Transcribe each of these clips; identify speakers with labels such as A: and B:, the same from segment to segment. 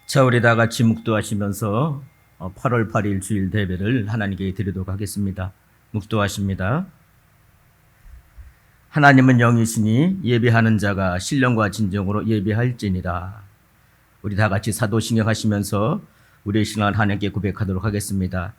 A: 자, 우리 다 같이 묵도하시면서 8월 8일 주일 예배를 하나님께 드리도록 하겠습니다. 묵도하십니다. 하나님은 영이시니 예배하는 자가 신령과 진정으로 예배할지니라. 우리 다 같이 사도신경 하시면서 우리의 신앙을 하나님께 고백하도록 하겠습니다.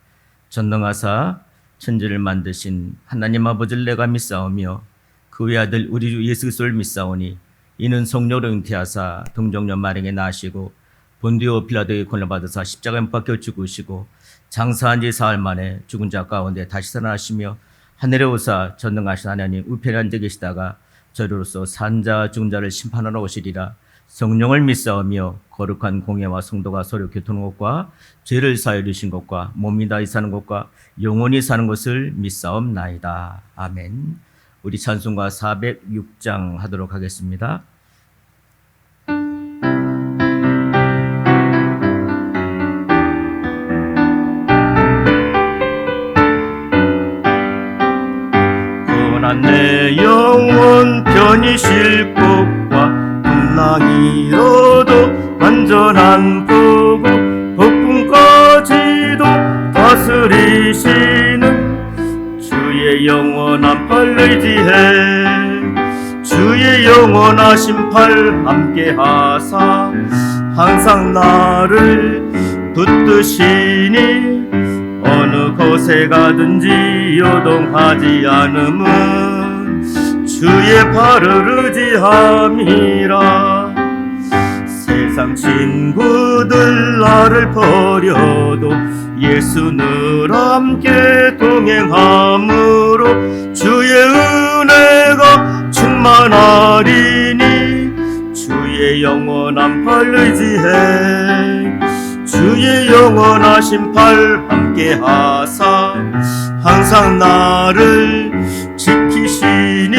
A: 전능하사 천지를 만드신 하나님 아버지를 내가 믿사오며 그 외아들 우리 주 예수 그리스도를 믿사오니 이는 성령으로 잉태하사 동정녀 마리아에 나시고 본디오 빌라도의 권을 받으사 십자가에 못 박혀 죽으시고 장사한 지 사흘 만에 죽은 자 가운데 다시 살아나시며 하늘에 오사 전능하신 하나님 우편에 앉아 계시다가 저리로서 산자 죽은 자를 심판하러 오시리라. 성령을 믿사오며 거룩한 공예와 성도가 서로 교통하는 것과 죄를 사하여 주신 것과 몸이 다시 사는 것과 영원히 사는 것을 믿사옵나이다. 아멘. 우리 찬송가 406장 하도록 하겠습니다. 내 영혼 편히 쉴 곳과 풍랑이 일어도 완전한 보고 폭풍까지도 다스리시는 주의 영원한 팔 의지해 주의 영원하신 팔 함께 하사 항상 나를 붙드시니 어느 곳에 가든지 요동하지 않음은 주의 팔을 의지함이라. 세상 친구들 나를 버려도 예수 늘 함께 동행함으로 주의 은혜가 충만하리니 주의 영원한 팔 의지해 주의 영원하신 팔 함께 하사 항상 나를 지키시니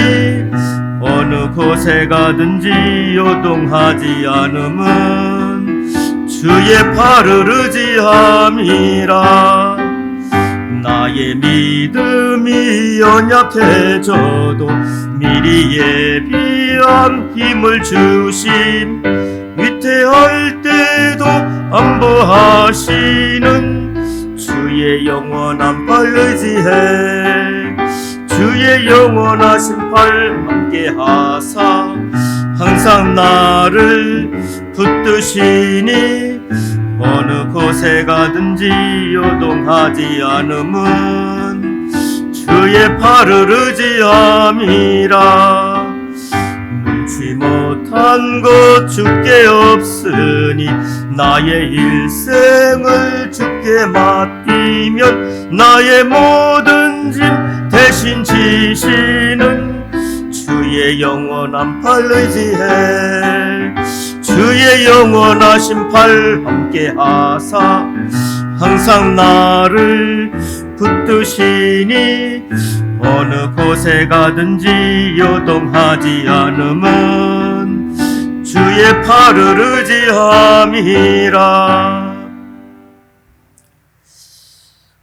A: 어느 곳에 가든지 요동하지 않음은 주의 팔을 의지함이라. 나의 믿음이 연약해져도 미리 예비한 힘을 주심 위태할 때도 안보하시는 주의 영원한 팔 의지해 주의 영원하신 팔 함께 하사 항상 나를 붙드시니 어느 곳에 가든지 요동하지 않음은 주의 팔을 의지함이라. 눈치 못한 것 주께 없으니 나의 일생을 주께 맡기면 나의 모든 짐 대신 지시는 주의 영원한 팔 의지해 주의 영원하신 팔 함께 하사 항상 나를 붙드시니 어느 곳에 가든지 요동하지 않음은 주의 팔을 의지함이라.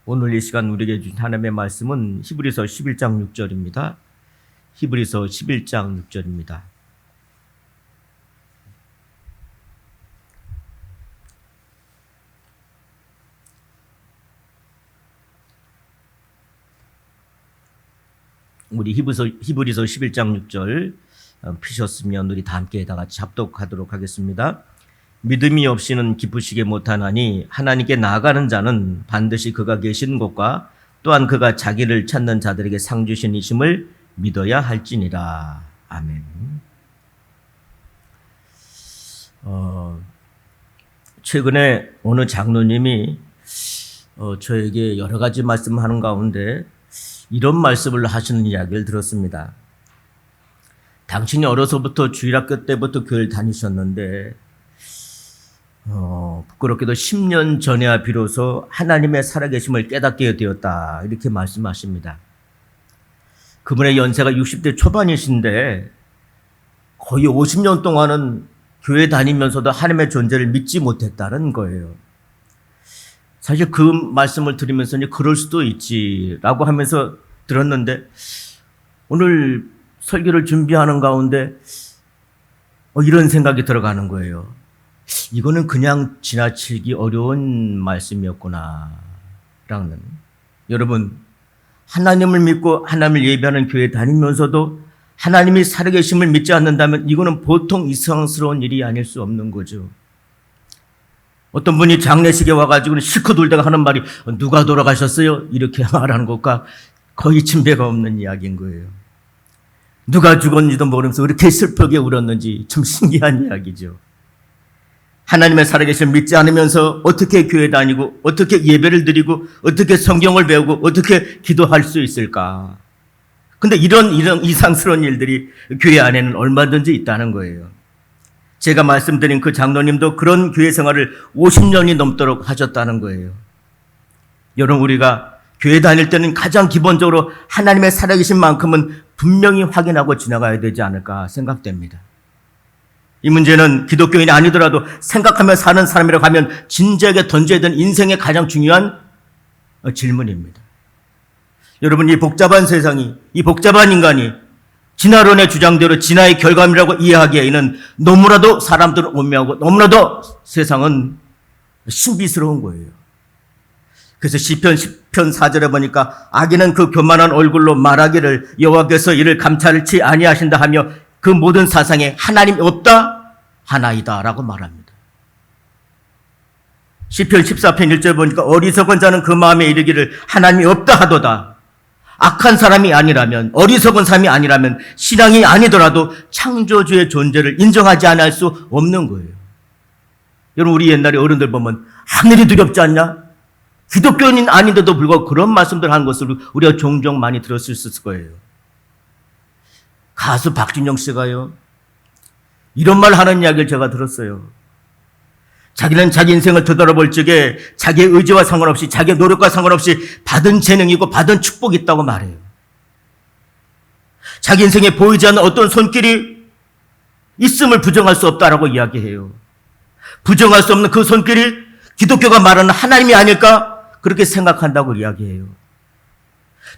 A: 오늘 이 시간 우리에게 주신 하나님의 말씀은 히브리서 11장 6절입니다. 히브리서 11장 6절입니다. 우리 히브리서 11장 6절 피셨으면 우리 다 함께 다 같이 합독하도록 하겠습니다. 믿음이 없이는 기쁘시게 못하나니 하나님께 나아가는 자는 반드시 그가 계시는 곳과 또한 그가 자기를 찾는 자들에게 상 주시니심을 믿어야 할지니라. 아멘. 최근에 어느 장로님이 저에게 여러 가지 말씀하는 가운데 이런 말씀을 하시는 이야기를 들었습니다. 당신이 어려서부터 주일학교 때부터 교회를 다니셨는데 부끄럽게도 10년 전에야 비로소 하나님의 살아계심을 깨닫게 되었다. 이렇게 말씀하십니다. 그분의 연세가 60대 초반이신데 거의 50년 동안은 교회 다니면서도 하나님의 존재를 믿지 못했다는 거예요. 사실 그 말씀을 들으면서 그럴 수도 있지라고 하면서 들었는데 오늘 설교를 준비하는 가운데 이런 생각이 들어가는 거예요. 이거는 그냥 지나치기 어려운 말씀이었구나 라는. 여러분, 하나님을 믿고 하나님을 예배하는 교회에 다니면서도 하나님이 살아계심을 믿지 않는다면 이거는 보통 이상스러운 일이 아닐 수 없는 거죠. 어떤 분이 장례식에 와가지고 실컷 울다가 하는 말이 누가 돌아가셨어요? 이렇게 말하는 것과 거의 침배가 없는 이야기인 거예요. 누가 죽었는지도 모르면서 이렇게 슬프게 울었는지 참 신기한 이야기죠. 하나님의 살아계심을 믿지 않으면서 어떻게 교회 다니고 어떻게 예배를 드리고 어떻게 성경을 배우고 어떻게 기도할 수 있을까? 근데 이런 이상스러운 일들이 교회 안에는 얼마든지 있다는 거예요. 제가 말씀드린 그 장로님도 그런 교회 생활을 50년이 넘도록 하셨다는 거예요. 여러분, 우리가 교회 다닐 때는 가장 기본적으로 하나님의 살아계신 만큼은 분명히 확인하고 지나가야 되지 않을까 생각됩니다. 이 문제는 기독교인이 아니더라도 생각하며 사는 사람이라고 하면 진지하게 던져야 되는 인생의 가장 중요한 질문입니다. 여러분, 이 복잡한 세상이, 이 복잡한 인간이 진화론의 주장대로 진화의 결과물이라고 이해하기에는 너무나도 사람들은 오묘하고 너무나도 세상은 신비스러운 거예요. 그래서 시편 10편 4절에 보니까 악인은 그 교만한 얼굴로 말하기를 여호와께서 이를 감찰치 아니하신다 하며 그 모든 사상에 하나님이 없다 하나이다 라고 말합니다. 시편 14편 1절 보니까 어리석은 자는 그 마음에 이르기를 하나님이 없다 하도다. 악한 사람이 아니라면, 어리석은 사람이 아니라면, 신앙이 아니더라도 창조주의 존재를 인정하지 않을 수 없는 거예요. 여러분, 우리 옛날에 어른들 보면 하늘이 두렵지 않냐? 기독교인이 아닌데도 불구하고 그런 말씀들 하는 것을 우리가 종종 많이 들었을 거예요. 가수 박진영 씨가요, 이런 말 하는 이야기를 제가 들었어요. 자기는 자기 인생을 되돌아볼 적에 자기의 의지와 상관없이, 자기의 노력과 상관없이 받은 재능이고 받은 축복이 있다고 말해요. 자기 인생에 보이지 않는 어떤 손길이 있음을 부정할 수 없다라고 이야기해요. 부정할 수 없는 그 손길이 기독교가 말하는 하나님이 아닐까? 그렇게 생각한다고 이야기해요.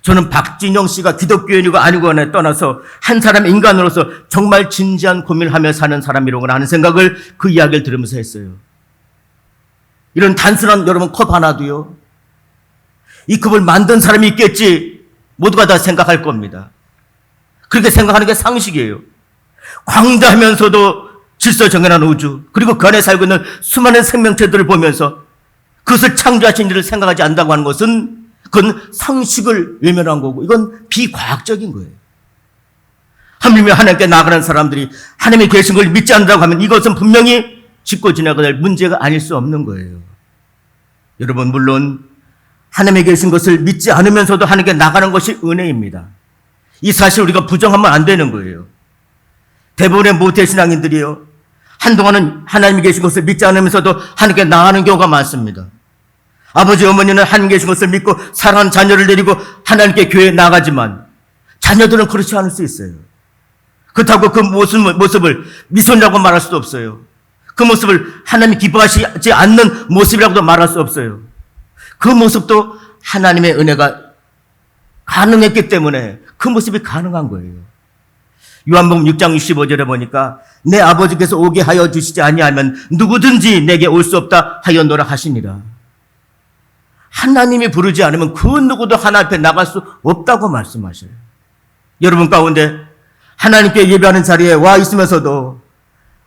A: 저는 박진영 씨가 기독교인이고 아니고에 떠나서 한 사람 인간으로서 정말 진지한 고민을 하며 사는 사람이라고 하는 생각을 그 이야기를 들으면서 했어요. 이런 단순한 여러분 컵 하나도요, 이 컵을 만든 사람이 있겠지 모두가 다 생각할 겁니다. 그렇게 생각하는 게 상식이에요. 광대하면서도 질서 정연한 우주, 그리고 그 안에 살고 있는 수많은 생명체들을 보면서 그것을 창조하신 일을 생각하지 않는다고 하는 것은 그건 상식을 외면한 거고 이건 비과학적인 거예요. 하물며 하나님께 나아가는 사람들이 하나님이 계신 걸 믿지 않는다고 하면 이것은 분명히 짚고 지나가야 될 문제가 아닐 수 없는 거예요. 여러분, 물론 하나님이 계신 것을 믿지 않으면서도 하나님께 나가는 것이 은혜입니다. 이 사실 우리가 부정하면 안 되는 거예요. 대부분의 모태신앙인들이요, 한동안은 하나님이 계신 것을 믿지 않으면서도 하나님께 나가는 경우가 많습니다. 아버지 어머니는 하나님 계신 것을 믿고 사랑하는 자녀를 데리고 하나님께 교회에 나가지만 자녀들은 그렇지 않을 수 있어요. 그렇다고 그 모습을 미소라고 말할 수도 없어요. 그 모습을 하나님이 기뻐하시지 않는 모습이라고도 말할 수 없어요. 그 모습도 하나님의 은혜가 가능했기 때문에 그 모습이 가능한 거예요. 요한복음 6장 65절에 보니까 내 아버지께서 오게 하여 주시지 아니하면 누구든지 내게 올 수 없다 하였노라 하시니라. 하나님이 부르지 않으면 그 누구도 하나님 앞에 나갈 수 없다고 말씀하셔요. 여러분 가운데 하나님께 예배하는 자리에 와 있으면서도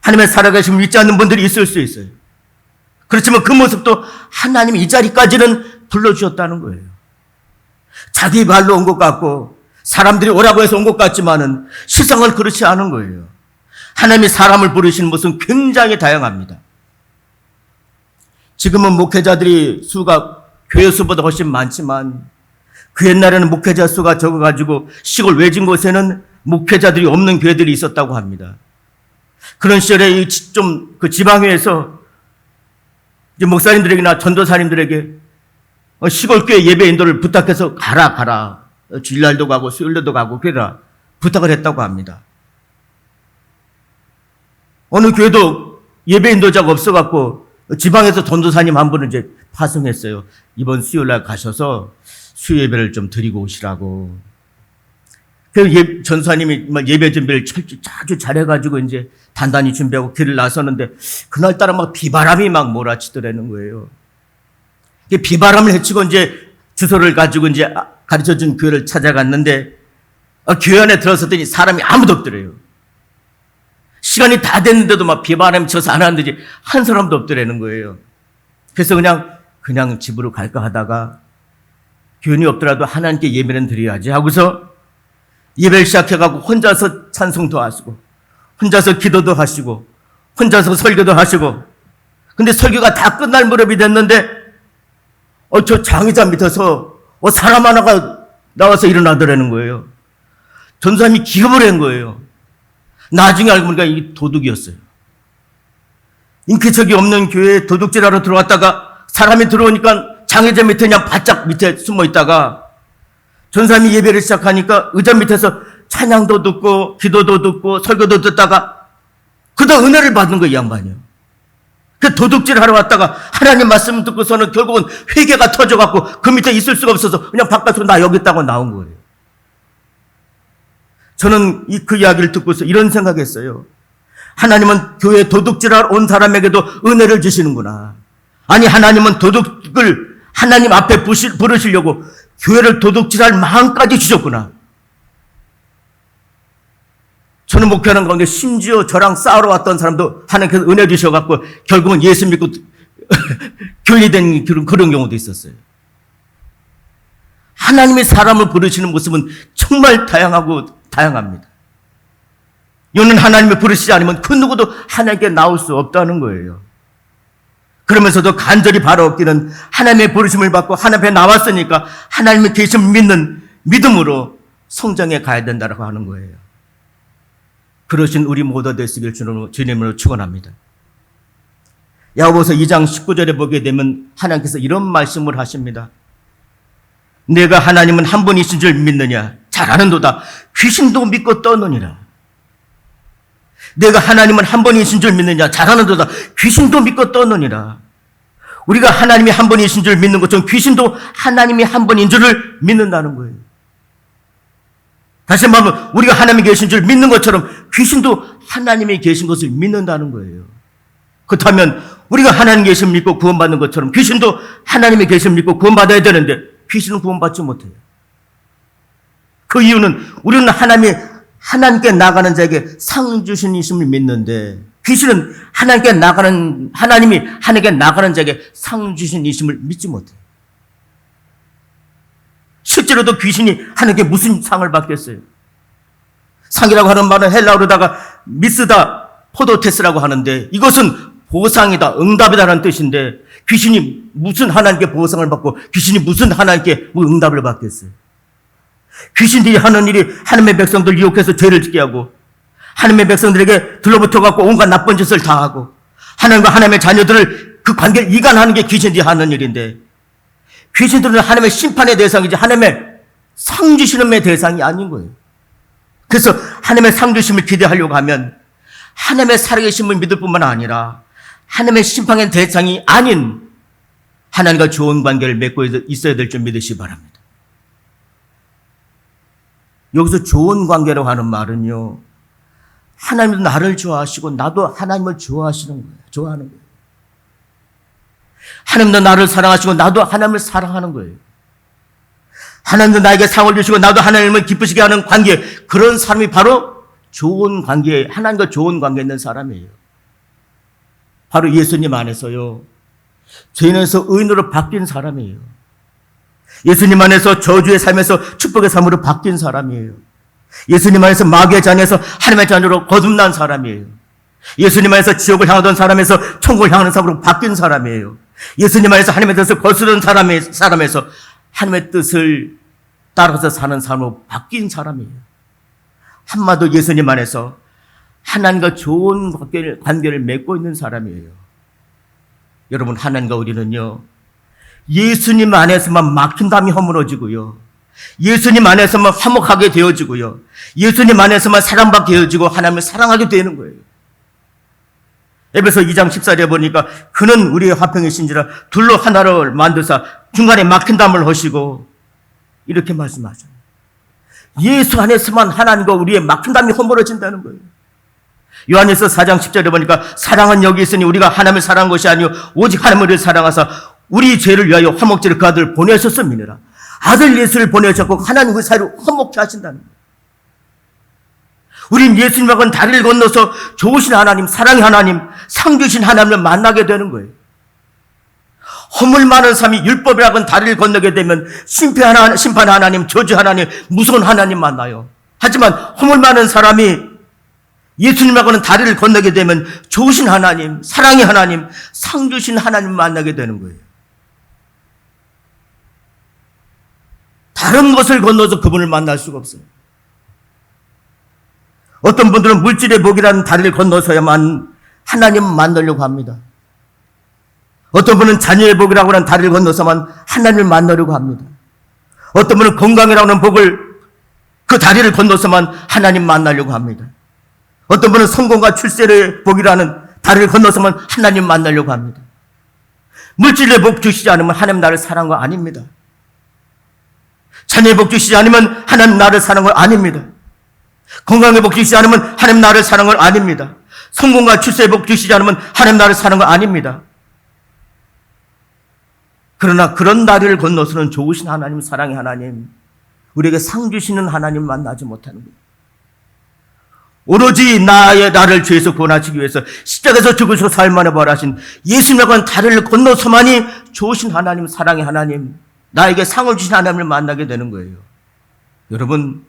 A: 하나님의 살아계심을 믿지 않는 분들이 있을 수 있어요. 그렇지만 그 모습도 하나님이 이 자리까지는 불러주셨다는 거예요. 자기 발로 온 것 같고 사람들이 오라고 해서 온 것 같지만은 실상은 그렇지 않은 거예요. 하나님이 사람을 부르시는 모습은 굉장히 다양합니다. 지금은 목회자들이 수가 교회 수보다 훨씬 많지만 그 옛날에는 목회자 수가 적어가지고 시골 외진 곳에는 목회자들이 없는 교회들이 있었다고 합니다. 그런 시절에 좀 그 지방회에서 목사님들에게나 전도사님들에게 시골 교회 예배 인도를 부탁해서 가라. 주일날도 가고 수요일도 가고 그래라 부탁을 했다고 합니다. 어느 교회도 예배 인도자가 없어갖고 지방에서 전도사님 한 분을 이제 파송했어요. 이번 수요일날 가셔서 수요 예배를 좀 드리고 오시라고. 그 전사님이 예배 준비를 아주 잘해가지고 이제 단단히 준비하고 길을 나서는데 그날따라 막 비바람이 막 몰아치더라는 거예요. 비바람을 헤치고 이제 주소를 가지고 이제 가르쳐준 교회를 찾아갔는데 교회 안에 들어섰더니 사람이 아무도 없더래요. 시간이 다 됐는데도 막 비바람이 쳐서 안 하는데 한 사람도 없더라는 거예요. 그래서 그냥 집으로 갈까 하다가 교인이 없더라도 하나님께 예배는 드려야지 하고서 예배를 시작해가지고 혼자서 찬송도 하시고 혼자서 기도도 하시고 혼자서 설교도 하시고 근데 설교가 다 끝날 무렵이 됐는데 저 장의자 밑에서 사람 하나가 나와서 일어나더라는 거예요. 전사님이 기겁을 한 거예요. 나중에 알고 보니까 이게 도둑이었어요. 인기척이 없는 교회에 도둑질하러 들어왔다가 사람이 들어오니까 장의자 밑에 그냥 바짝 밑에 숨어 있다가 전사님이 예배를 시작하니까 의자 밑에서 찬양도 듣고 기도도 듣고 설교도 듣다가 그다 은혜를 받는 거예요, 이 양반이요. 그 도둑질하러 왔다가 하나님 말씀 듣고서는 결국은 회개가 터져갖고 그 밑에 있을 수가 없어서 그냥 바깥으로 나 여기 있다고 나온 거예요. 저는 그 이야기를 듣고서 이런 생각했어요. 하나님은 교회에 도둑질하러 온 사람에게도 은혜를 주시는구나. 아니 하나님은 도둑을 하나님 앞에 부르시려고 교회를 도둑질할 마음까지 주셨구나. 저는 목회하는 가운데 심지어 저랑 싸우러 왔던 사람도 하나님께서 은혜 주셔갖고 결국은 예수 믿고 교인이 된 그런 경우도 있었어요. 하나님이 사람을 부르시는 모습은 정말 다양합니다. 이는 하나님이 부르시지 않으면 그 누구도 하나님께 나올 수 없다는 거예요. 그러면서도 간절히 바라옵기는 하나님의 부르심을 받고 하나님 앞에 나왔으니까 하나님의 계심 믿는 믿음으로 성장해 가야 된다고 하는 거예요. 그러신 우리 모두 되시길 주님으로 축원합니다. 야고보서 2장 19절에 보게 되면 하나님께서 이런 말씀을 하십니다. 내가 하나님은 한 분이신 줄 믿느냐? 잘 아는도다. 귀신도 믿고 떠느니라. 내가 하나님은 한 분이신 줄 믿느냐? 잘 아는도다. 귀신도 믿고 떠느니라. 우리가 하나님이 한 분이신 줄 믿는 것처럼 귀신도 하나님이 한 분인 줄을 믿는다는 거예요. 다시 말하면 우리가 하나님이 계신 줄 믿는 것처럼 귀신도 하나님이 계신 것을 믿는다는 거예요. 그렇다면 우리가 하나님 계신 믿고 구원받는 것처럼 귀신도 하나님이 계신 믿고 구원받아야 되는데 귀신은 구원받지 못해요. 그 이유는 우리는 하나님께 나가는 자에게 상 주신 이심을 믿는데 귀신은 하나님이 하나님께 나가는 자에게 상 주신 이심을 믿지 못해요. 실제로도 귀신이 하나님께 무슨 상을 받겠어요? 상이라고 하는 말은 헬라어로다가 미스다 포도테스라고 하는데 이것은 보상이다, 응답이다라는 뜻인데 귀신이 무슨 하나님께 보상을 받고 귀신이 무슨 하나님께 응답을 받겠어요? 귀신들이 하는 일이 하나님의 백성들 유혹해서 죄를 짓게 하고 하나님의 백성들에게 들러붙어갖고 온갖 나쁜 짓을 다 하고 하나님과 하나님의 자녀들을 그 관계를 이간하는 게 귀신들이 하는 일인데 귀신들은 하나님의 심판의 대상이지 하나님의 상 주시는 대상이 아닌 거예요. 그래서 하나님의 상 주심을 기대하려고 하면 하나님의 살아계심을 믿을 뿐만 아니라 하나님의 심판의 대상이 아닌 하나님과 좋은 관계를 맺고 있어야 될 줄 믿으시기 바랍니다. 여기서 좋은 관계라고 하는 말은요, 하나님도 나를 좋아하시고 나도 하나님을 좋아하는 거예요. 하나님도 나를 사랑하시고 나도 하나님을 사랑하는 거예요. 하나님도 나에게 상을 주시고 나도 하나님을 기쁘시게 하는 관계, 그런 사람이 바로 좋은 관계, 하나님과 좋은 관계에 있는 사람이에요. 바로 예수님 안에서요, 죄인에서 의인으로 바뀐 사람이에요. 예수님 안에서 저주의 삶에서 축복의 삶으로 바뀐 사람이에요. 예수님 안에서 마귀의 자녀에서 하나님의 자녀로 거듭난 사람이에요. 예수님 안에서 지옥을 향하던 사람에서 천국을 향하는 사람으로 바뀐 사람이에요. 예수님 안에서 하나님의 뜻을 거스르는 사람에서 하나님의 뜻을 따라서 사는 사람으로 바뀐 사람이에요. 한마디로 예수님 안에서 하나님과 좋은 관계를 맺고 있는 사람이에요. 여러분, 하나님과 우리는요, 예수님 안에서만 막힌담이 허물어지고요, 예수님 안에서만 화목하게 되어지고요, 예수님 안에서만 사랑받게 되어지고 하나님을 사랑하게 되는 거예요. 에베소 2장 14절에 보니까 그는 우리의 화평이신지라 둘로 하나를 만드사 중간에 막힌 담을 하시고 이렇게 말씀하셔요. 예수 안에서만 하나님과 우리의 막힌담이 허물어진다는 거예요. 요한일서 4장 10절에 보니까 사랑은 여기 있으니 우리가 하나님을 사랑한 것이 아니요 오직 하나님을 사랑하사 우리 죄를 위하여 화목제를 그 아들을 보내셨음이니라. 아들 예수를 보내셨고 하나님 그 사이로 화목케 하신다는 거예요. 우린 예수님하고는 다리를 건너서 좋으신 하나님, 사랑의 하나님, 상 주신 하나님을 만나게 되는 거예요. 허물 많은 삶이 율법이라고는 다리를 건너게 되면 심판 하나님, 저주 하나님, 무서운 하나님 만나요. 하지만 허물 많은 사람이 예수님하고는 다리를 건너게 되면 좋으신 하나님, 사랑의 하나님, 상 주신 하나님 만나게 되는 거예요. 다른 것을 건너서 그분을 만날 수가 없어요. 어떤 분들은 물질의 복이라는 다리를 건너서야만 하나님 만나려고 합니다. 어떤 분은 자녀의 복이라고 하는 다리를 건너서만 하나님을 만나려고 합니다. 어떤 분은 건강이라고 하는 복을 그 다리를 건너서만 하나님 만나려고 합니다. 어떤 분은 성공과 출세의 복이라는 다리를 건너서만 하나님 만나려고 합니다. 물질의 복 주시지 않으면 하나님 나를 사랑한 거 아닙니다. 자녀의 복 주시지 않으면 하나님 나를 사랑한 거 아닙니다. 건강의 복 주시지 않으면 하나님 나를 사랑한 거 아닙니다. 성공과 출세의 복 주시지 않으면 하나님 나를 사랑한 거 아닙니다. 그러나 그런 다리를 건너서는 좋으신 하나님, 사랑의 하나님, 우리에게 상 주시는 하나님 만나지 못하는 거예요. 오로지 나를 죄에서 구원하시기 위해서 십자가에서 죽으시고 사흘 만에 부활하신 예수님과 다리를 건너서만이 좋으신 하나님, 사랑의 하나님, 나에게 상을 주신 하나님을 만나게 되는 거예요. 여러분,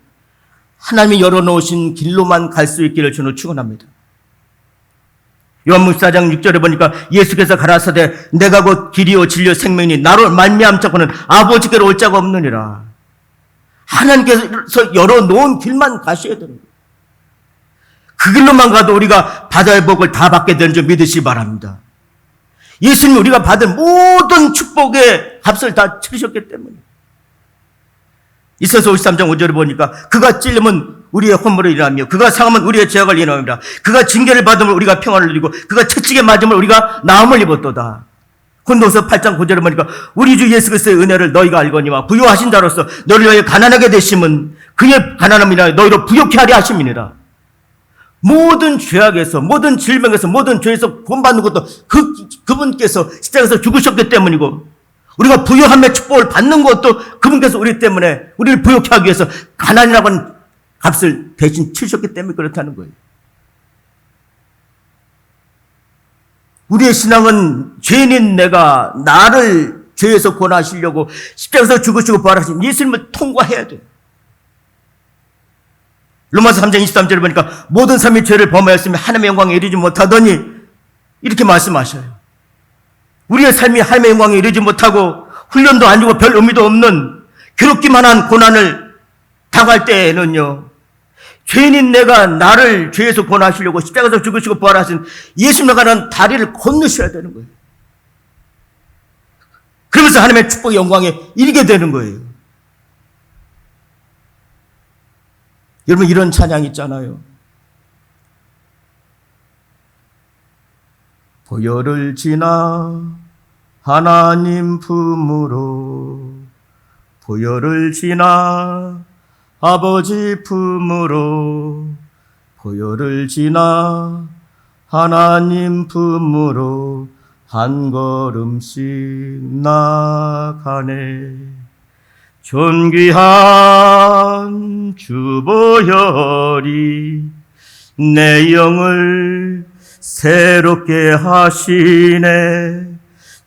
A: 하나님이 열어놓으신 길로만 갈 수 있기를 저는 축원합니다. 요한복음 4장 6절에 보니까 예수께서 가라사대 내가 곧 길이요 진리요 생명이니 나로 말미암자고는 아버지께로 올 자가 없느니라. 하나님께서 열어놓은 길만 가셔야 되는 거예요. 그 길로만 가도 우리가 바다의 복을 다 받게 되는 줄 믿으시기 바랍니다. 예수님이 우리가 받은 모든 축복의 값을 다 치르셨기 때문에. 이사야서 53장 5절에 보니까 그가 찔리면 우리의 허물을 인하며 그가 상하면 우리의 죄악을 인하옵니다. 그가 징계를 받으면 우리가 평안을 누리고 그가 채찍에 맞으면 우리가 나음을 입었도다. 고린도서 8장 9절에 보니까 우리 주 예수 그리스도의 은혜를 너희가 알거니와 부요하신 자로서 너를 위하여 가난하게 되심은 그의 가난함을 인하여 너희로 부요케 하려 하심이니라. 모든 죄악에서, 모든 질병에서, 모든 죄에서 구원받는 것도 그분께서 십자가에서 죽으셨기 때문이고, 우리가 부요함의 축복을 받는 것도 그분께서 우리 때문에, 우리를 부요케 하기 위해서 가난이라고 하는 값을 대신 치르셨기 때문에 그렇다는 거예요. 우리의 신앙은 죄인인 내가 나를 죄에서 구원하시려고 십자가에서 죽으시고 부활하신 예수님을 통과해야 돼요. 로마서 3장 23절에 보니까 모든 사람이 죄를 범하였으며 하나님의 영광에 이르지 못하더니 이렇게 말씀하셔요. 우리의 삶이 하나님의 영광에 이르지 못하고 훈련도 안 주고 별 의미도 없는 괴롭기만 한 고난을 당할 때에는요, 죄인인 내가 나를 죄에서 구원하시려고 십자가에서 죽으시고 부활하신 예수님과 가는 다리를 건너셔야 되는 거예요. 그러면서 하나님의 축복의 영광에 이르게 되는 거예요. 여러분, 이런 찬양 있잖아요. 보혈을 지나 하나님 품으로, 보혈을 지나 아버지 품으로, 보혈을 지나 하나님 품으로 한 걸음씩 나가네. 존귀한 주 보혈이 내 영을 새롭게 하시네.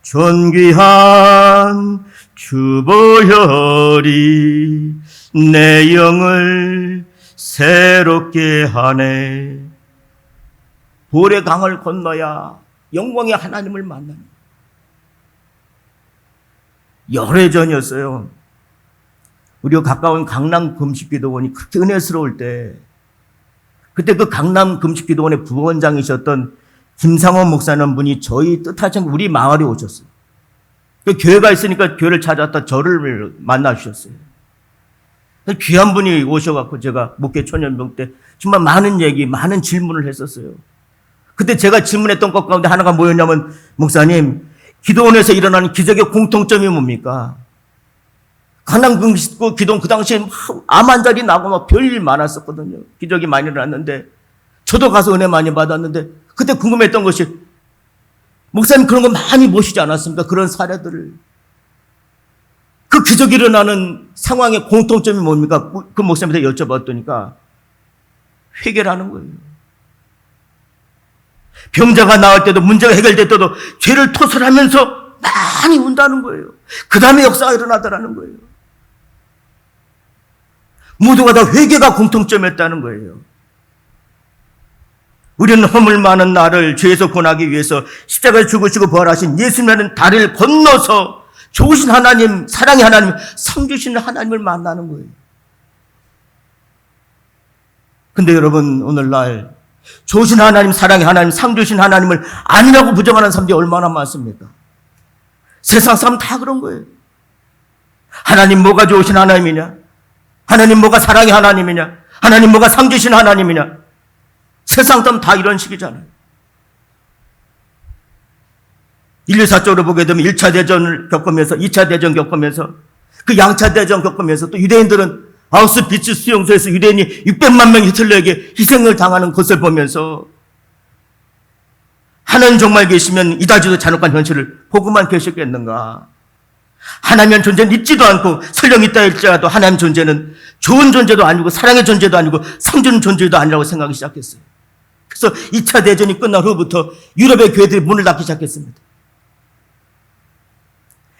A: 존귀한 주 보혈이 내 영을 새롭게 하네. 볼의 강을 건너야 영광의 하나님을 만납니다. 열흘 전이었어요. 우리가 가까운 강남 금식기도원이 그렇게 은혜스러울 때, 그때 그 강남 금식기도원의 부원장이셨던 김상원 목사님 분이 저희 뜻하지 않게 우리 마을에 오셨어요. 그 교회가 있으니까 교회를 찾아왔다 저를 만나 주셨어요. 귀한 분이 오셔갖고 제가 목회 초년병 때 정말 많은 얘기, 많은 질문을 했었어요. 그때 제가 질문했던 것 가운데 하나가 뭐였냐면, 목사님, 기도원에서 일어나는 기적의 공통점이 뭡니까? 가난금 싣고 기동 그 당시에 막 암 환자리 나고 막 별일 많았었거든요. 기적이 많이 일어났는데 저도 가서 은혜 많이 받았는데 그때 궁금했던 것이 목사님 그런 거 많이 보시지 않았습니까? 그런 사례들을. 그 기적이 일어나는 상황의 공통점이 뭡니까? 그 목사님한테 여쭤봤더니까 회개라는 거예요. 병자가 나을 때도 문제가 해결될 때도 죄를 토설하면서 많이 운다는 거예요. 그 다음에 역사가 일어나더라는 거예요. 모두가 다 회개가 공통점이었다는 거예요. 우리는 허물 많은 나를 죄에서 구원하기 위해서 십자가에 죽으시고 부활하신 예수님이라는 다리를 건너서 좋으신 하나님, 사랑의 하나님, 상 주시는 하나님을 만나는 거예요. 근데 여러분 오늘날 좋으신 하나님, 사랑의 하나님, 상 주신 하나님을 아니라고 부정하는 사람들이 얼마나 많습니까? 세상 사람 다 그런 거예요. 하나님 뭐가 좋으신 하나님이냐? 하나님 뭐가 사랑의 하나님이냐? 하나님 뭐가 상 주신 하나님이냐? 세상 사람 다 이런 식이잖아요. 인류사적으로 보게 되면 1차 대전을 겪으면서 2차 대전 겪으면서 그 양차 대전 겪으면서 또 유대인들은 아우슈비츠 수용소에서 유대인이 600만 명 히틀러에게 희생을 당하는 것을 보면서 하나님 정말 계시면 이다지도 잔혹한 현실을 보고만 계셨겠는가. 하나님 존재는 있지도 않고 설령 있다 할지라도 하나님 존재는 좋은 존재도 아니고 사랑의 존재도 아니고 상주는 존재도 아니라고 생각하기 시작했어요. 그래서 2차 대전이 끝난 후부터 유럽의 교회들이 문을 닫기 시작했습니다.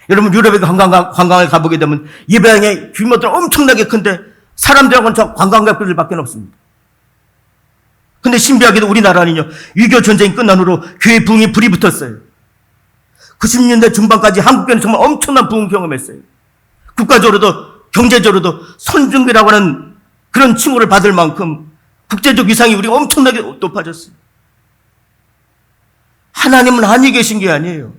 A: 여러분 유럽에 관광을 가보게 되면 예배당의 규모들은 엄청나게 큰데 사람들하고는 저 관광객들밖에 없습니다. 근데 신비하게도 우리나라는요 6.25 전쟁이 끝난 후로 교회 부흥이 불이 붙었어요. 90년대 중반까지 한국교회는 정말 엄청난 부흥 경험했어요. 국가적으로도 경제적으로도 선진국이라고 하는 그런 칭호를 받을 만큼 국제적 위상이 우리가 엄청나게 높아졌어요. 하나님은 한이 계신 게 아니에요.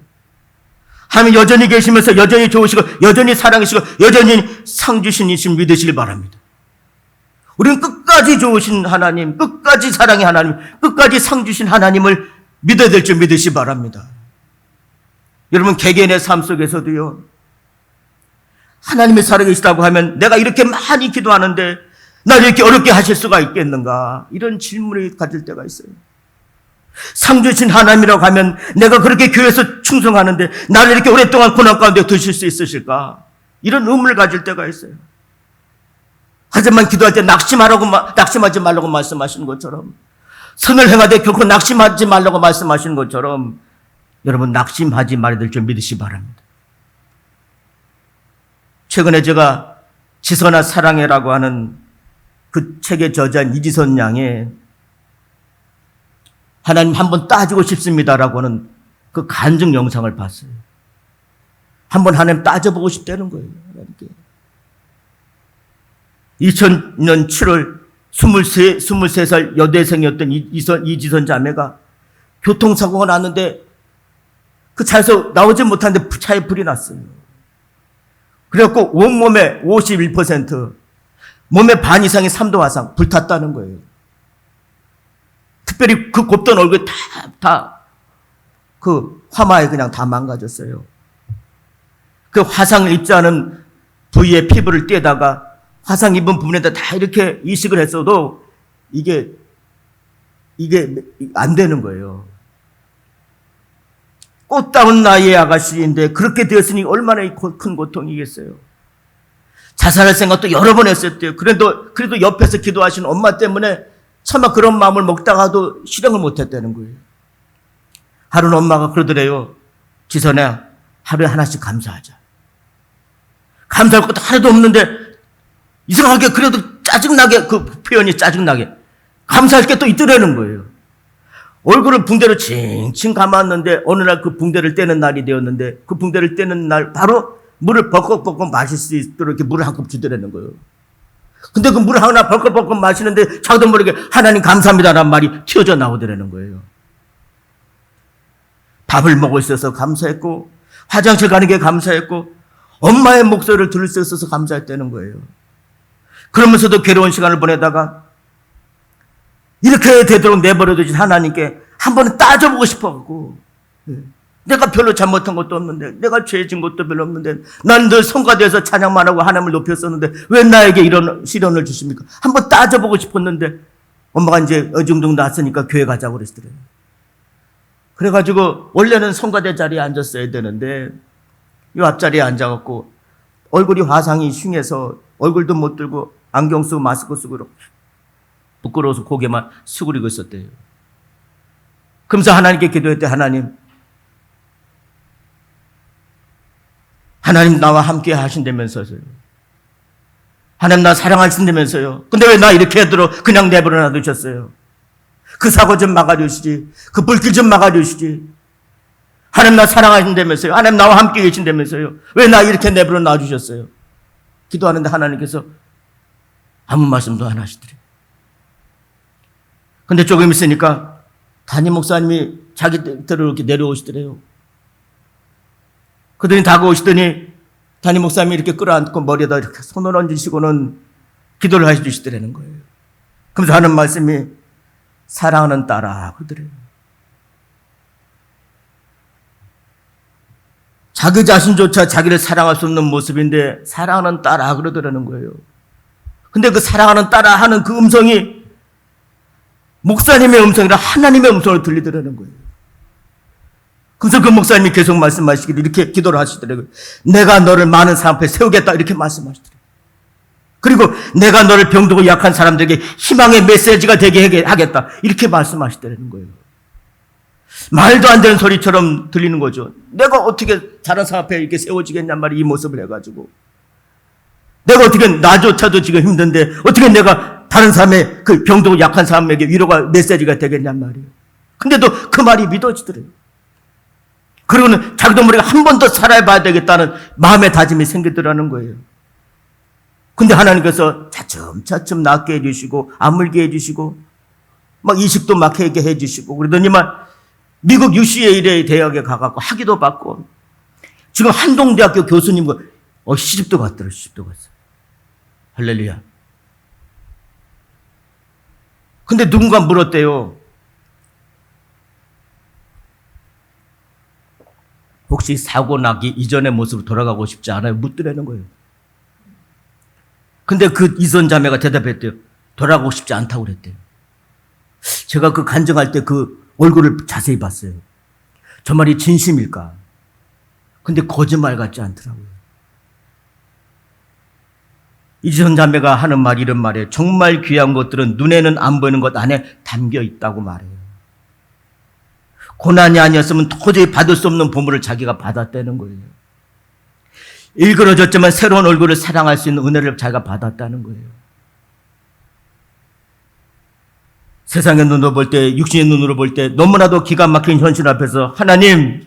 A: 하나님 여전히 계시면서 여전히 좋으시고 여전히 사랑이시고 여전히 상 주신이신 믿으시길 바랍니다. 우리는 끝까지 좋으신 하나님, 끝까지 사랑의 하나님, 끝까지 상 주신 하나님을 믿어야 될 줄 믿으시기 바랍니다. 여러분 개개인의 삶 속에서도요 하나님이 살아계시다고 하면 내가 이렇게 많이 기도하는데 나를 이렇게 어렵게 하실 수가 있겠는가 이런 질문을 가질 때가 있어요. 상 주신 하나님이라고 하면 내가 그렇게 교회에서 충성하는데 나를 이렇게 오랫동안 고난 가운데 두실 수 있으실까 이런 의문을 가질 때가 있어요. 하지만 기도할 때 낙심하지 말라고 말씀하시는 것처럼 선을 행하되 결코 낙심하지 말라고 말씀하시는 것처럼 여러분 낙심하지 말아야 될 줄 믿으시기 바랍니다. 최근에 제가 지선아 사랑해라고 하는 그 책의 저자인 이지선 양의 하나님 한번 따지고 싶습니다라고 하는 그 간증 영상을 봤어요. 한번 하나님 따져보고 싶다는 거예요. 하나님께. 2000년 7월 23살 여대생이었던 이지선 자매가 교통사고가 났는데 그 차에서 나오지 못하는데 차에 불이 났어요. 그래갖고 온몸에 51%, 몸의 반 이상이 3도 화상, 불탔다는 거예요. 특별히 그 곱던 얼굴이 그 화마에 그냥 다 망가졌어요. 그 화상을 입지 않은 부위에 피부를 떼다가 화상 입은 부분에다 다 이렇게 이식을 했어도 이게 안 되는 거예요. 꽃다운 나이의 아가씨인데 그렇게 되었으니 얼마나 큰 고통이겠어요. 자살할 생각도 여러 번 했었대요. 그래도 옆에서 기도하시는 엄마 때문에 차마 그런 마음을 먹다가도 실행을 못했다는 거예요. 하루는 엄마가 그러더래요. 지선아, 하루에 하나씩 감사하자. 감사할 것도 하나도 없는데 이상하게 그래도 짜증나게 그 표현이 짜증나게 감사할 게 또 있더라는 거예요. 얼굴을 붕대로 칭칭 감았는데 어느 날 그 붕대를 떼는 날이 되었는데 그 붕대를 떼는 날 바로 물을 벌컥벌컥 마실 수 있도록 이렇게 물을 한 컵 주더라는 거예요. 근데 그 물을 하나 벌컥벌컥 마시는데 자기도 모르게 하나님 감사합니다라는 말이 튀어져 나오더라는 거예요. 밥을 먹을 수 있어서 감사했고 화장실 가는 게 감사했고 엄마의 목소리를 들을 수 있어서 감사했다는 거예요. 그러면서도 괴로운 시간을 보내다가 이렇게 되도록 내버려두신 하나님께 한 번은 따져보고 싶어갖고 내가 별로 잘못한 것도 없는데, 내가 죄진 것도 별로 없는데, 난 늘 성가대에서 찬양만 하고 하나님을 높였었는데 왜 나에게 이런 시련을 주십니까? 한번 따져보고 싶었는데 엄마가 이제 어중둥 났으니까 교회 가자고 그러시더래요. 그래가지고 원래는 성가대 자리에 앉았어야 되는데 이 앞자리에 앉아갖고 얼굴이 화상이 흉해서 얼굴도 못 들고 안경 쓰고 마스크 쓰고 이렇게 부끄러워서 고개만 수그리고 있었대요. 그러면서 하나님께 기도했대. 하나님 나와 함께 하신다면서요. 하나님 나 사랑하신다면서요. 근데 왜 나 이렇게 해도 그냥 내버려 놔두셨어요? 그 사고 좀 막아주시지. 그 불길 좀 막아주시지. 하나님 나 사랑하신다면서요. 하나님 나와 함께 계신다면서요. 왜 나 이렇게 내버려 놔주셨어요? 기도하는데 하나님께서 아무 말씀도 안 하시더래요. 근데 조금 있으니까 담임 목사님이 자기 때로 이렇게 내려오시더래요. 그들이 다가오시더니 담임 목사님이 이렇게 끌어안고 머리에다 이렇게 손을 얹으시고는 기도를 해주시더라는 거예요. 그러면서 하는 말씀이 사랑하는 딸아 그러더래요. 자기 자신조차 자기를 사랑할 수 없는 모습인데 사랑하는 딸아 그러더라는 거예요. 근데 그 사랑하는 딸아 하는 그 음성이 목사님의 음성이라 하나님의 음성으로 들리더라는 거예요. 그래서 그 목사님이 계속 말씀하시기를 이렇게 기도를 하시더라고요. 내가 너를 많은 사람 앞에 세우겠다 이렇게 말씀하시더라고요. 그리고 내가 너를 병들고 약한 사람들에게 희망의 메시지가 되게 하겠다 이렇게 말씀하시더라는 거예요. 말도 안 되는 소리처럼 들리는 거죠. 내가 어떻게 다른 사람 앞에 이렇게 세워지겠냔 말이에요. 이 모습을 해가지고 내가 어떻게 나조차도 지금 힘든데 어떻게 내가 다른 사람의 그 병들고 약한 사람에게 위로가 메시지가 되겠냔 말이에요. 근데도 그 말이 믿어지더래요. 그리고는 자기도 모르게 한 번 더 살아봐야 되겠다는 마음의 다짐이 생기더라는 거예요. 근데 하나님께서 차츰차츰 낫게 해주시고 아물게 해주시고 막 이식도 막 하게 해주시고 그러더니만 미국 UCLA 대학에 가갖고 학위도 받고 지금 한동대학교 교수님과 시집도 갔더라. 시집도 갔어. 할렐루야. 근데 누군가 물었대요. 혹시 사고 나기 이전의 모습으로 돌아가고 싶지 않아요? 묻더라는 거예요. 근데 그 이선 자매가 대답했대요. 돌아가고 싶지 않다고 그랬대요. 제가 그 간증할 때 그 얼굴을 자세히 봤어요. 저 말이 진심일까? 근데 거짓말 같지 않더라고요. 이선 자매가 하는 말 이런 말이에요. 정말 귀한 것들은 눈에는 안 보이는 것 안에 담겨 있다고 말해요. 고난이 아니었으면 도저히 받을 수 없는 보물을 자기가 받았다는 거예요. 일그러졌지만 새로운 얼굴을 사랑할 수 있는 은혜를 자기가 받았다는 거예요. 세상의 눈으로 볼 때, 육신의 눈으로 볼 때 너무나도 기가 막힌 현실 앞에서 하나님은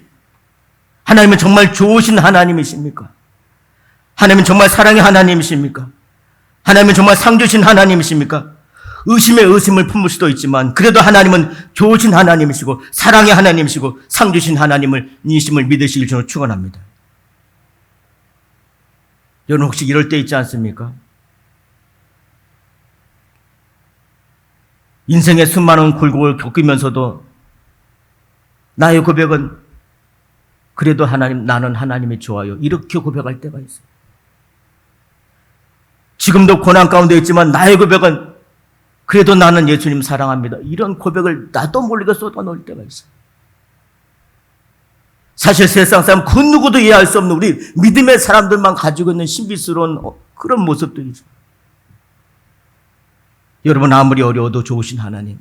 A: 정말 좋으신 하나님이십니까? 하나님은 정말 사랑의 하나님이십니까? 하나님은 정말 상 주신 하나님이십니까? 의심에 의심을 품을 수도 있지만 그래도 하나님은 좋으신 하나님이시고 사랑의 하나님이시고 상 주신 하나님을 이심을 믿으시길 저는 축원합니다. 여러분 혹시 이럴 때 있지 않습니까? 인생의 수많은 굴곡을 겪으면서도 나의 고백은 그래도 하나님, 나는 하나님이 좋아요. 이렇게 고백할 때가 있어요. 지금도 고난 가운데 있지만 나의 고백은 그래도 나는 예수님 사랑합니다. 이런 고백을 나도 모르게 쏟아놓을 때가 있어요. 사실 세상 사람 그 누구도 이해할 수 없는 우리 믿음의 사람들만 가지고 있는 신비스러운 그런 모습들이죠. 여러분 아무리 어려워도 좋으신 하나님,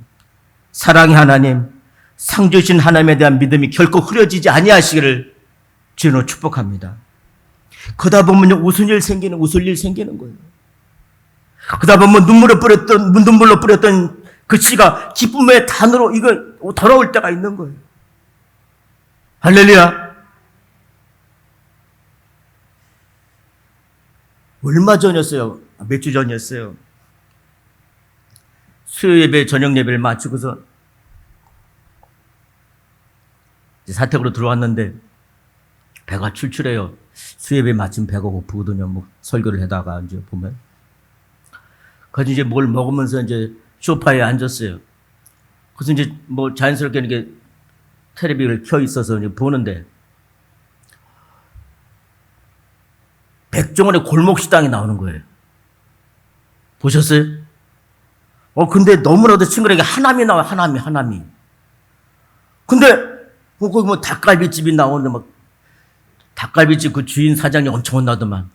A: 사랑의 하나님, 상 주신 하나님에 대한 믿음이 결코 흐려지지 아니하시기를 주님으로 축복합니다. 그러다 보면 웃을 일 생기는 거예요. 그러다 보면 눈물로 뿌렸던 그 씨가 기쁨의 단으로 이거 돌아올 때가 있는 거예요. 할렐루야. 얼마 전이었어요. 몇 주 전이었어요. 수요 예배, 저녁 예배를 마치고서 사택으로 들어왔는데 배가 출출해요. 수요 예배 마침 배가 고프거든요. 뭐 설교를 하다가 이제 보면. 그래서 이제 뭘 먹으면서 이제 소파에 앉았어요. 그래서 이제 뭐 자연스럽게 이렇게 텔레비를 켜 있어서 보는데 백종원의 골목식당이 나오는 거예요. 보셨어요? 근데 너무나도 친근하게 하남이 나와요. 하남이. 근데 거기 뭐 닭갈비집이 나오는데 막 닭갈비집 그 주인 사장이 엄청 혼나더만.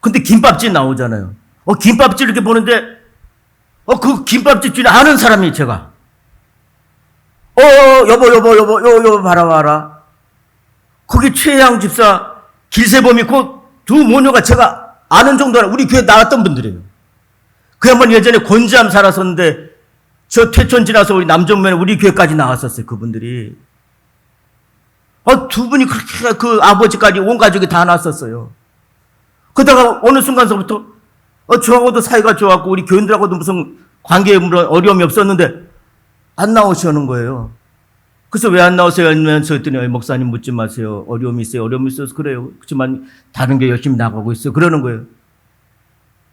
A: 근데 김밥집 나오잖아요. 김밥집 이렇게 보는데 그 김밥집 주인 아는 사람이 제가. 여보 봐라. 거기 최양 집사 길세범이 그 두 모녀가 제가 아는 정도라 우리 교회 나왔던 분들이에요. 그 양반 예전에 권지암 살았었는데 저 퇴촌 지나서 우리 남정면에 우리 교회까지 나왔었어요. 그분들이. 두 분이 그렇게 그 아버지까지 온 가족이 다 나왔었어요. 그러다가 어느 순간서부터 저하고도 사이가 좋았고 우리 교인들하고도 무슨 관계에 어려움이 없었는데 안 나오시는 거예요. 그래서 왜 안 나오세요? 하면서 했더니 목사님 묻지 마세요. 어려움이 있어서 그래요. 그렇지만 다른 게 열심히 나가고 있어요. 그러는 거예요.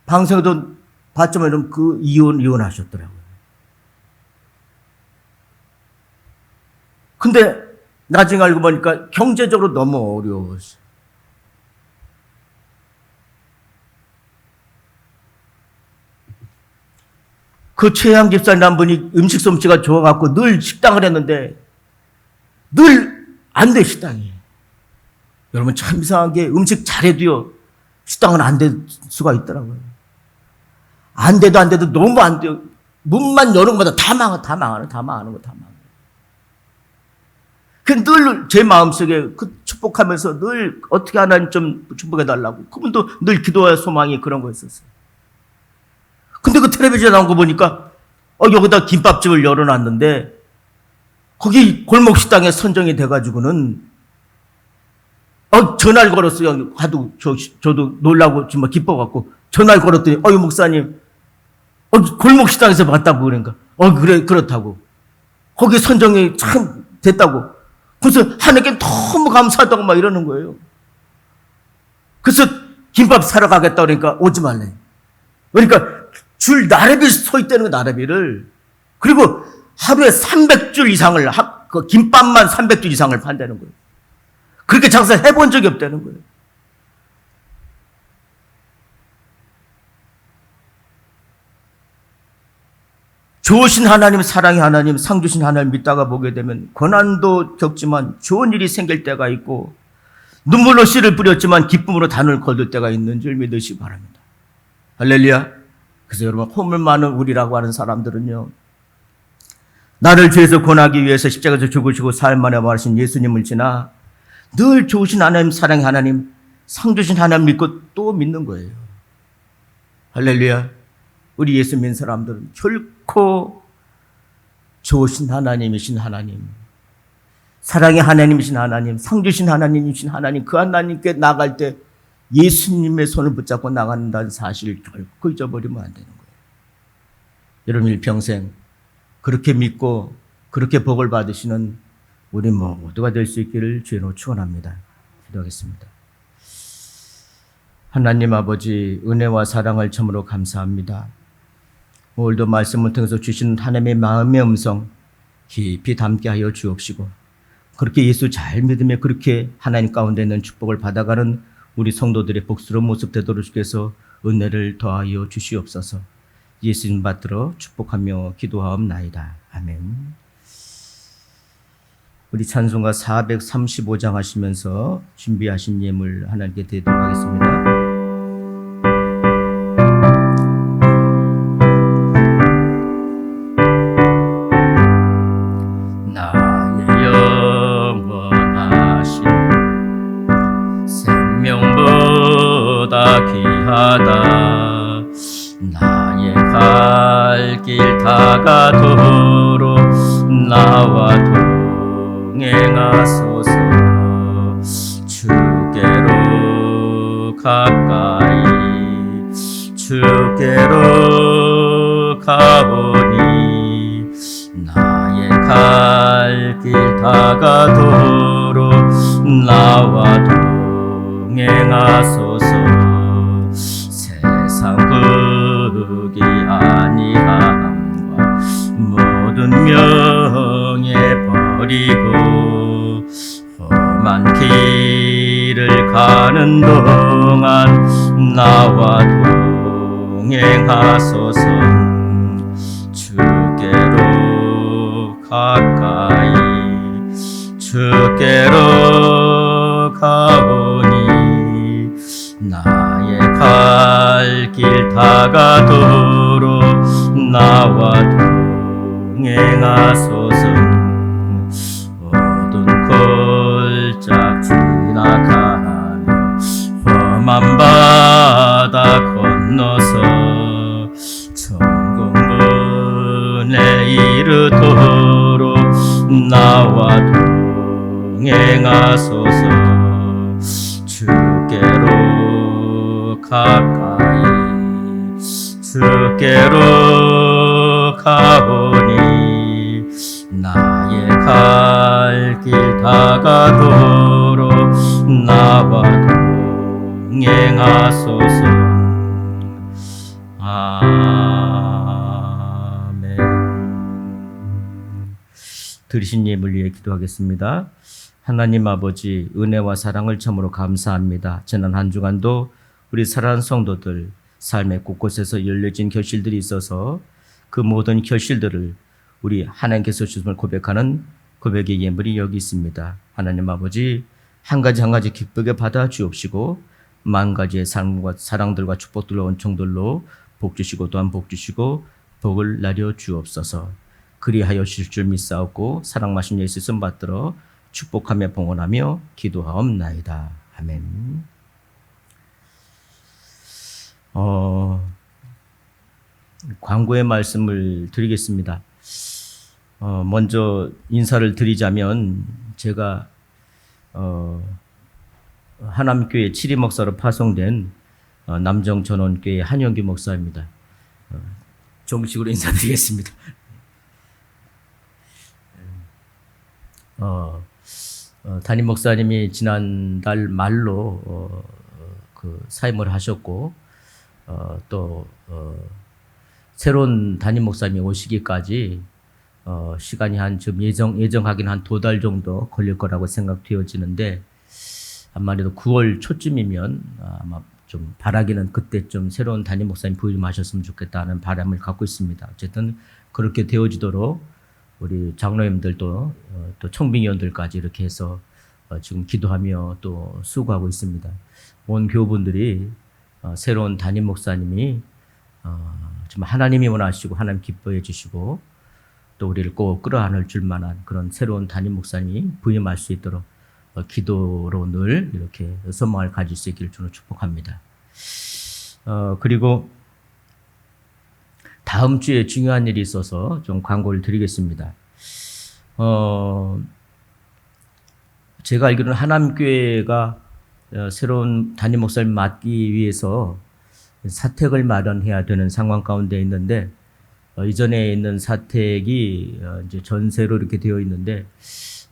A: 방송에도 봤지만 그 이혼하셨더라고요. 근데 나중에 알고 보니까 경제적으로 너무 어려웠어요. 그 최양 집사님 분이 음식 솜씨가 좋아갖고 늘 식당을 했는데 늘 안 돼, 식당이. 여러분 참 이상한 게 음식 잘해도요, 식당은 안 될 수가 있더라고요. 안 돼도 너무 안 돼요. 문만 여는 것마다 다 망하는 거. 늘 제 마음속에 그 축복하면서 늘 어떻게 하나님 좀 축복해달라고. 그분도 늘 기도와 소망이 그런 거였었어요. 근데 그 텔레비전에 나온 거 보니까 여기다 김밥집을 열어놨는데 거기 골목식당에 선정이 돼가지고는 전화를 걸었어요. 하도 저도 놀라고 정말 기뻐갖고 전화를 걸었더니 목사님 골목식당에서 봤다고 그러니까 그래 그렇다고 거기 선정이 참 됐다고 그래서 하나님께 너무 감사하다고 막 이러는 거예요. 그래서 김밥 사러 가겠다 그러니까 오지 말래. 그러니까 줄 나래비 서 있다는 거 나래비를 그리고 하루에 300줄 이상을 그 김밥만 300줄 이상을 판다는 거예요. 그렇게 장사를 해본 적이 없다는 거예요. 좋으신 하나님, 사랑의 하나님, 상 주신 하나님 믿다가 보게 되면 고난도 겪지만 좋은 일이 생길 때가 있고 눈물로 씨를 뿌렸지만 기쁨으로 단을 거둘 때가 있는 줄 믿으시기 바랍니다. 할렐루야. 그래서 여러분 허물 많은 우리라고 하는 사람들은요, 나를 죄에서 권하기 위해서 십자가에서 죽으시고 사흘 만에 부활하신 예수님을 지나 늘 좋으신 하나님, 사랑의 하나님, 상 주신 하나님 믿고 또 믿는 거예요. 할렐루야. 우리 예수 믿는 사람들은 결코 좋으신 하나님이신 하나님, 사랑의 하나님이신 하나님, 상 주신 하나님이신 하나님, 그 하나님께 나갈 때 예수님의 손을 붙잡고 나간다는 사실을 결코 잊어버리면 안 되는 거예요. 여러분 일평생 그렇게 믿고 그렇게 복을 받으시는 우리 모두가 될 수 있기를 주의로 축원합니다. 기도하겠습니다. 하나님 아버지, 은혜와 사랑을 참으로 감사합니다. 오늘도 말씀을 통해서 주시는 하나님의 마음의 음성 깊이 담게 하여 주옵시고, 그렇게 예수 잘 믿으며 그렇게 하나님 가운데 있는 축복을 받아가는 우리 성도들의 복스러운 모습 되도록 주께서 은혜를 더하여 주시옵소서. 예수님 받들어 축복하며 기도하옵나이다. 아멘. 우리 찬송가 435장 하시면서 준비하신 예물 하나님께 드리도록 하겠습니다. 나의 갈 길 다가도록 나와 동행하소서. 주께로 가까이 주께로 가오니 나의 갈 길 다가도록 나와 동행하소서. 세상 흙이 아니함과 모든 명예 버리고 험한 길을 가는 동안 나와 동행하소서. 주께로 가까이 주께로 가오니 나의 갈 길 다가도록 나와 동행하소서. 어두운 골짝 지나가며 험한 바다 건너서 천국문에 이르도록 나와 동행하소서. 주께로 가까이 주께로 가오니 나의 갈 길 다가도록 나와 동행하소서. 아멘. 들으신 예물 위해 기도하겠습니다. 하나님 아버지, 은혜와 사랑을 참으로 감사합니다. 지난 한 주간도 우리 사랑하는 성도들 삶의 곳곳에서 열려진 결실들이 있어서 그 모든 결실들을 우리 하나님께서 주심을 고백하는 고백의 예물이 여기 있습니다. 하나님 아버지, 한 가지 한 가지 기쁘게 받아 주옵시고 만 가지의 삶과 사랑들과 축복들과 은총들로 복 주시고 또한 복 주시고 복을 나려 주옵소서. 그리하여 주실 줄 믿사옵고 사랑 마신 예수 씀 받들어 축복하며 봉헌하며 기도하옵나이다. 아멘. 광고의 말씀을 드리겠습니다. 먼저 인사를 드리자면 제가 하남교회 7임 목사로 파송된 남정전원교회 한영규 목사입니다. 정식으로 인사드리겠습니다. 담임 목사님이 지난달 말로 그 사임을 하셨고 또 새로운 담임 목사님이 오시기까지 시간이 한 지금 예정하기는 한 2달 정도 걸릴 거라고 생각되어지는데 아마도 9월 초쯤이면 아마 좀 바라기는 그때쯤 새로운 담임 목사님 부임하셨으면 좋겠다는 바람을 갖고 있습니다. 어쨌든 그렇게 되어지도록 우리 장로님들도 또 청빙위원들까지 이렇게 해서 지금 기도하며 또 수고하고 있습니다. 온 교우분들이 새로운 담임 목사님이 정말 하나님이 원하시고 하나님 기뻐해 주시고 또 우리를 꼭 끌어안을 줄 만한 그런 새로운 담임 목사님이 부임할 수 있도록 기도로 늘 이렇게 소망을 가질 수 있기를 주로 축복합니다. 그리고 다음 주에 중요한 일이 있어서 좀 광고를 드리겠습니다. 제가 알기로는 하남교회가 새로운 담임 목사님 맡기 위해서 사택을 마련해야 되는 상황 가운데 있는데 이전에 있는 사택이 이제 전세로 이렇게 되어 있는데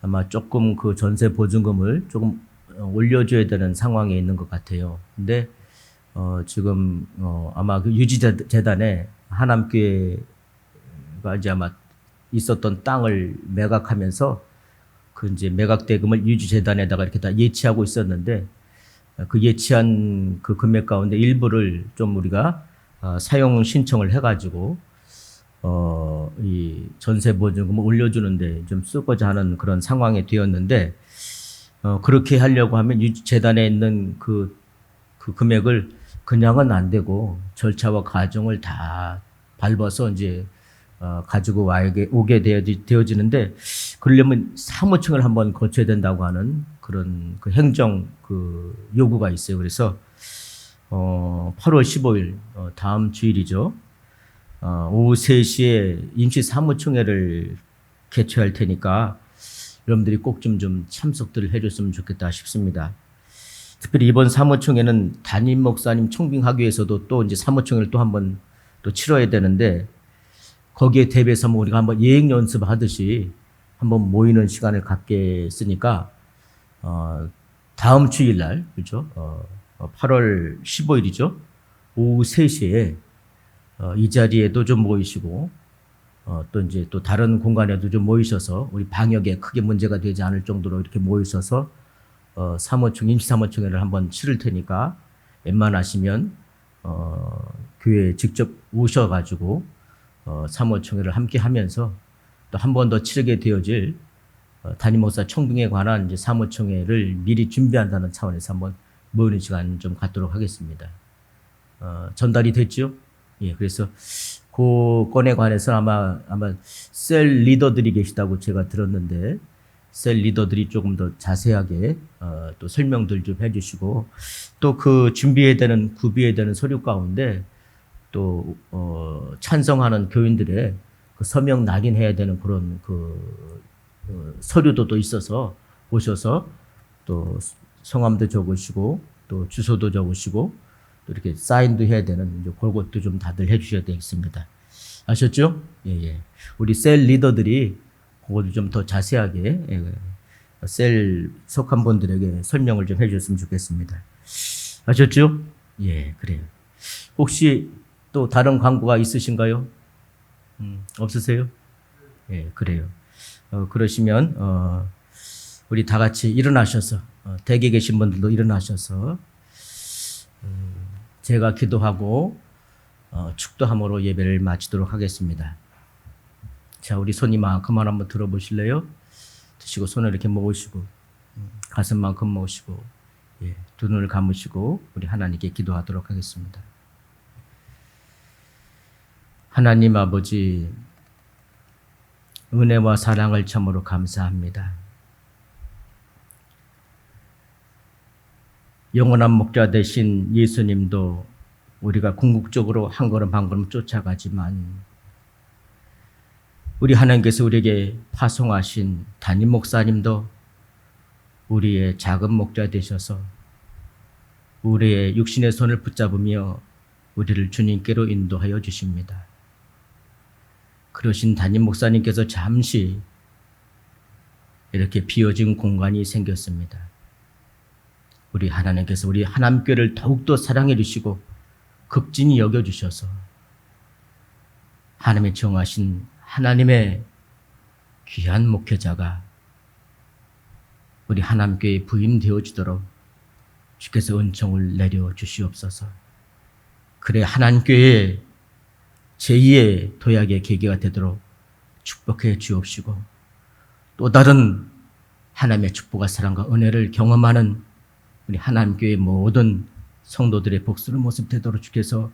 A: 아마 조금 그 전세 보증금을 조금 올려줘야 되는 상황에 있는 것 같아요. 근데 지금 아마 그 유지재단에 하남교회가 이제 아마 있었던 땅을 매각하면서 그 이제 매각 대금을 유지재단에다가 이렇게 다 예치하고 있었는데 그 예치한 그 금액 가운데 일부를 좀 우리가 사용 신청을 해가지고 이 전세 보증금을 올려주는데 좀 쓰고자 하는 그런 상황이 되었는데 그렇게 하려고 하면 유지재단에 있는 그 금액을 그냥은 안 되고 절차와 과정을 다 밟아서 이제 가지고 오게 되어지는데 그러려면 사무청을 한번 거쳐야 된다고 하는 그런 그 행정 그 요구가 있어요. 그래서 8월 15일 다음 주일이죠. 오후 3시에 임시 사무총회를 개최할 테니까 여러분들이 꼭 좀 참석들을 해줬으면 좋겠다 싶습니다. 특별히 이번 사무총회는 담임 목사님 청빙하기 위해서도 또 이제 사무총회를 또 한번 또 치러야 되는데 거기에 대비해서 우리가 한번 예행 연습하듯이 한번 모이는 시간을 갖겠으니까 다음 주일 날 그렇죠? 8월 15일이죠. 오후 3시에 이 자리에도 좀 모이시고 또 이제 또 다른 공간에도 좀 모이셔서 우리 방역에 크게 문제가 되지 않을 정도로 이렇게 모이셔서 사무총, 임시사무총회를 한번 치를 테니까 웬만하시면 교회에 직접 오셔가지고 사무총회를 함께 하면서 또 한 번 더 치르게 되어질 담임 목사 청빙에 관한 이제 사무총회를 미리 준비한다는 차원에서 한번 모이는 시간 좀 갖도록 하겠습니다. 전달이 됐죠? 예, 그래서 그 건에 관해서 아마 셀 리더들이 계시다고 제가 들었는데 셀 리더들이 조금 더 자세하게 또 설명들 좀 해주시고 또 그 준비해야 되는 구비해야 되는 서류 가운데 또 찬성하는 교인들의 그 서명 낙인해야 되는 그런 서류도 또 있어서 오셔서 또 성함도 적으시고 또 주소도 적으시고 또 이렇게 사인도 해야 되는 이제 그것도 좀 다들 해주셔야 되겠습니다. 아셨죠? 예. 우리 셀 리더들이 그것도 좀 더 자세하게 셀 속한 분들에게 설명을 좀 해주셨으면 좋겠습니다. 아셨죠? 예, 그래요. 혹시 또 다른 광고가 있으신가요? 없으세요? 예, 그래요. 그러시면 우리 다 같이 일어나셔서 댁에 계신 분들도 일어나셔서 제가 기도하고 축도함으로 예배를 마치도록 하겠습니다. 자, 우리 손이만큼만 한번 들어보실래요? 드시고 손을 이렇게 모으시고 가슴만큼 모으시고 예, 두 눈을 감으시고 우리 하나님께 기도하도록 하겠습니다. 하나님 아버지, 은혜와 사랑을 참으로 감사합니다. 영원한 목자 되신 예수님도 우리가 궁극적으로 한 걸음 한 걸음 쫓아가지만 우리 하나님께서 우리에게 파송하신 담임 목사님도 우리의 작은 목자 되셔서 우리의 육신의 손을 붙잡으며 우리를 주님께로 인도하여 주십니다. 그러신 담임 목사님께서 잠시 이렇게 비어진 공간이 생겼습니다. 우리 하나님께서 우리 하남교회를 더욱더 사랑해 주시고 극진히 여겨 주셔서 하나님의 정하신 하나님의 귀한 목회자가 우리 하남교회에 부임되어지도록 주께서 은총을 내려 주시옵소서. 그래 하남교회에 제2의 도약의 계기가 되도록 축복해 주옵시고 또 다른 하나님의 축복과 사랑과 은혜를 경험하는 우리 하나님교회 모든 성도들의 복수를 모습 되도록 주께서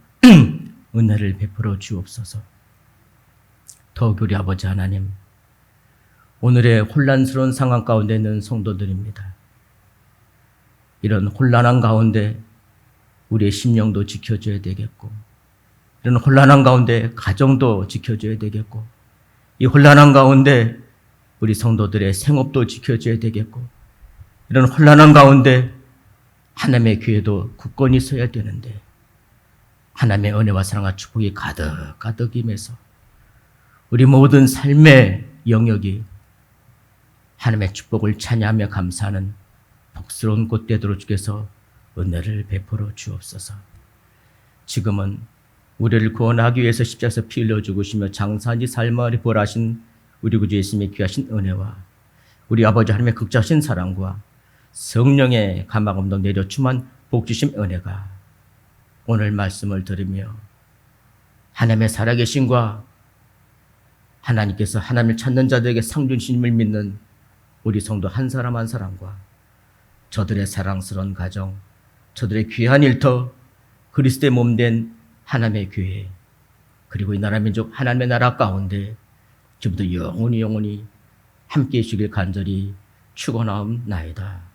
A: 은혜를 베풀어 주옵소서. 더욱 우리 아버지 하나님, 오늘의 혼란스러운 상황 가운데 있는 성도들입니다. 이런 혼란한 가운데 우리의 심령도 지켜줘야 되겠고 이런 혼란한 가운데 가정도 지켜줘야 되겠고 이 혼란한 가운데 우리 성도들의 생업도 지켜줘야 되겠고 이런 혼란한 가운데 하나님의 교회도 굳건히 서야 되는데 하나님의 은혜와 사랑과 축복이 가득 임해서 우리 모든 삶의 영역이 하나님의 축복을 찬양하며 감사하는 복스러운 곳 되도록 주께서 은혜를 베풀어 주옵소서. 지금은 우리를 구원하기 위해서 십자가에서 피 흘려 죽으시며 장사한 지 삶을 벌하신 우리 구주 예수님의 귀하신 은혜와 우리 아버지 하나님의 극자하신 사랑과 성령의 감화감도 내려 충만 복 주심 은혜가 오늘 말씀을 들으며 하나님의 살아계심과 하나님께서 하나님을 찾는 자들에게 상 주심을 믿는 우리 성도 한 사람 한 사람과 저들의 사랑스러운 가정, 저들의 귀한 일터, 그리스도의 몸된 하나님의 교회, 그리고 이 나라 민족 하나님의 나라 가운데 지금부터 영원히 함께해 주길 간절히 축원하옵나이다.